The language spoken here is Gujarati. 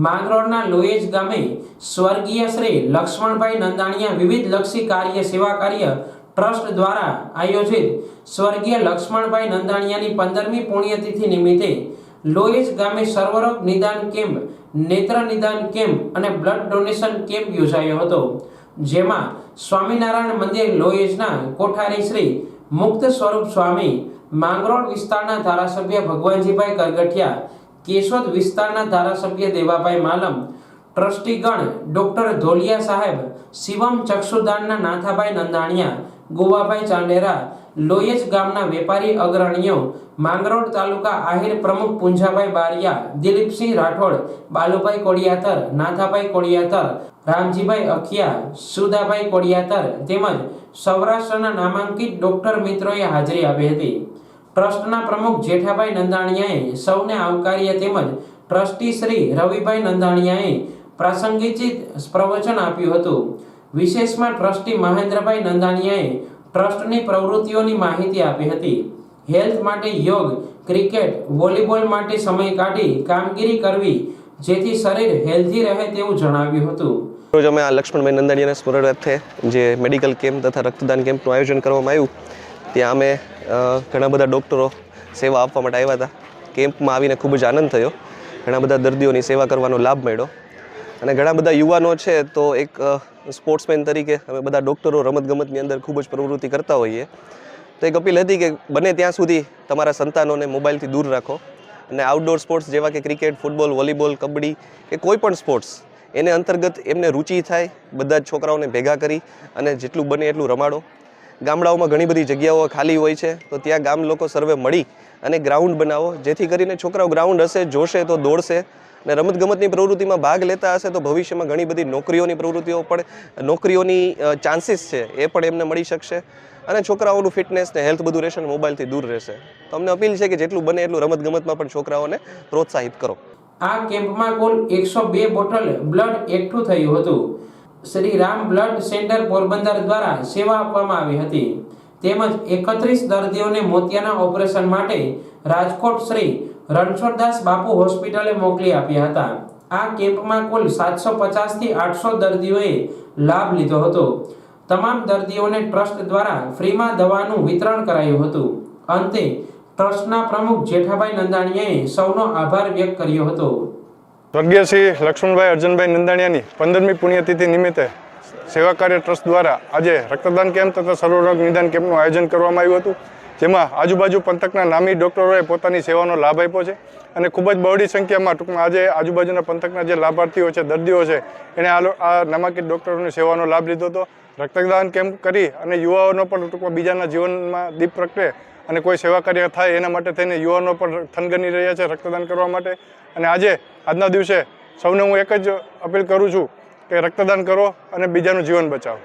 માંગરોળના લોયેજ ગામે સ્વર્ગીય શ્રી લક્ષ્મણભાઈ નંદાણીયા વિવિધ લક્ષી કાર્ય સેવા કાર્ય ટ્રસ્ટ દ્વારા આયોજિત સ્વર્ગીય લક્ષ્મણભાઈ નંદાણીયાની 15મી પુણ્યતિથિ નિમિત્તે લોયેજ ગામે સર્વરોગ નિદાન કેમ્પ, નેત્ર નિદાન કેમ્પ અને બ્લડ ડોનેશન કેમ્પ યોજાયો હતો, જેમાં સ્વામિનારાયણ મંદિર લોયેજના કોઠારી શ્રી મુક્ત સ્વરૂપ સ્વામી, માંગરોળ વિસ્તારના ધારાસભ્ય ભગવાનજીભાઈ કરગઠિયા, કેશોદ વિસ્તારના ધારાસભ્ય દેવાભાઈ માલમ, ટ્રસ્ટીગણ ડોક્ટર ધોલિયા સાહેબ, શિવમ ચક્ષુદાનના નાથાભાઈ નંદાણીયા, ગોવાભાઈ ચાંડેરા, લોયેજ ગામના વેપારી અગ્રણીઓ, માંગરોળ તાલુકા આહિર પ્રમુખ પુંજાભાઈ બારિયા, દિલીપસિંહ રાઠોડ, બાલુભાઈ કોડિયાતર, નાથાભાઈ કોડિયાતર, રામજીભાઈ અખિયા, સુદાભાઈ કોડિયાતર તેમજ સૌરાષ્ટ્રના નામાંકિત ડોક્ટર મિત્રોએ હાજરી આપી હતી. ટ્રસ્ટના પ્રમુખ જેઠાભાઈ નંદાણીયાએ સૌને આવકાર્યા તેમજ ટ્રસ્ટી શ્રી રવિભાઈ નંદાણીયાએ પ્રાસંગિક પ્રવચન આપ્યું હતું. વિશેષમાં ટ્રસ્ટી મહેન્દ્રભાઈ નંદાણીયાએ ટ્રસ્ટની પ્રવૃત્તિઓની માહિતી આપી હતી. હેલ્થ માટે યોગ, ક્રિકેટ, વોલીબોલ માટે સમય કાઢી કામગીરી કરવી જેથી શરીર હેલ્ધી રહે તેવું જણાવ્યું હતું. રોજ અમે આ લક્ષ્મણભાઈ નંદાણીયાના સ્મરણાર્થે જે મેડિકલ કેમ્પ તથા રક્તદાન કેમ્પનું આયોજન કરવામાં આવ્યું, ત્યાં અમે ઘણા બધા ડૉક્ટરો સેવા આપવા માટે આવ્યા હતા. કેમ્પમાં આવીને ખૂબ જ આનંદ થયો. ઘણા બધા દર્દીઓની સેવા કરવાનો લાભ મળ્યો અને ઘણા બધા યુવાનો છે તો એક સ્પોર્ટ્સમેન તરીકે અમે બધા ડૉક્ટરો રમતગમતની અંદર ખૂબ જ પ્રવૃત્તિ કરતા હોઈએ, તો એક અપીલ હતી કે બને ત્યાં સુધી તમારા સંતાનોને મોબાઈલથી દૂર રાખો અને આઉટડોર સ્પોર્ટ્સ જેવા કે ક્રિકેટ, ફૂટબોલ, વોલીબોલ, કબડ્ડી કે કોઈ પણ સ્પોર્ટ્સ એને અંતર્ગત એમને રુચિ થાય, બધા જ છોકરાઓને ભેગા કરી અને જેટલું બને એટલું રમાડો. ગામડાઓમાં ઘણી બધી જગ્યાઓ ખાલી હોય છે, તો ત્યાં ગામ લોકો સર્વે મળી અને ગ્રાઉન્ડ બનાવો, જેથી કરીને છોકરાઓ ગ્રાઉન્ડ હશે, જોશે તો દોડશે અને રમતગમતની પ્રવૃત્તિમાં ભાગ લેતા હશે તો ભવિષ્યમાં ઘણી બધી નોકરીઓની ચાન્સીસ છે એ પણ એમને મળી શકશે અને છોકરાઓનું ફિટનેસ ને હેલ્થ બધું રહેશે અને મોબાઈલથી દૂર રહેશે. તો અમને અપીલ છે કે જેટલું બને એટલું રમતગમતમાં પણ છોકરાઓને પ્રોત્સાહિત કરો. આ કેમ્પમાં કુલ 102 બોટલ બ્લડ એકઠું થયું હતું. શ્રી રામ બ્લડ સેન્ટર પોરબંદર દ્વારા સેવા આપવામાં આવી હતી. તેમજ 31 દર્દીઓને મોતિયાના ઓપરેશન માટે રાજકોટ શ્રી રણછોડદાસ બાપુ હોસ્પિટલે મોકલી આપ્યા હતા. આ કેમ્પમાં કુલ 750 થી 800 દર્દીઓએ લાભ લીધો હતો. તમામ દર્દીઓને ટ્રસ્ટ દ્વારા ફ્રીમાં દવાનું વિતરણ કરાયું હતું. અંતે ટ્રસ્ટના પ્રમુખ જેઠાભાઈ નંદાણીયાએ સૌનો આભાર વ્યક્ત કર્યો હતો. સ્વર્ગીય શ્રી લક્ષ્મણભાઈ અર્જનભાઈ નંદાણીયાની 15મી પુણ્યતિથિ નિમિત્તે સેવા કાર્ય ટ્રસ્ટ દ્વારા આજે રક્તદાન કેમ્પ તથા સર્વરોગ નિદાન કેમ્પનું આયોજન કરવામાં આવ્યું હતું, જેમાં આજુબાજુ પંથકના નામી ડૉક્ટરોએ પોતાની સેવાનો લાભ આપ્યો છે અને ખૂબ જ બહોળી સંખ્યામાં ટૂંકમાં આજે આજુબાજુના પંથકના જે લાભાર્થીઓ છે, દર્દીઓ છે, એણે આ નામાંકિત ડૉક્ટરોની સેવાનો લાભ લીધો હતો. રક્તદાન કેમ્પ કરી અને યુવાઓનો પણ ટૂંકમાં બીજાના જીવનમાં દીપ પ્રગટે અને કોઈ સેવા કાર્ય થાય એના માટે થઈને યુવાનો પણ થનગની રહ્યા છે રક્તદાન કરવા માટે. અને આજના દિવસે સૌને હું એક જ અપીલ કરું છું કે રક્તદાન કરો અને બીજાનું જીવન બચાવો.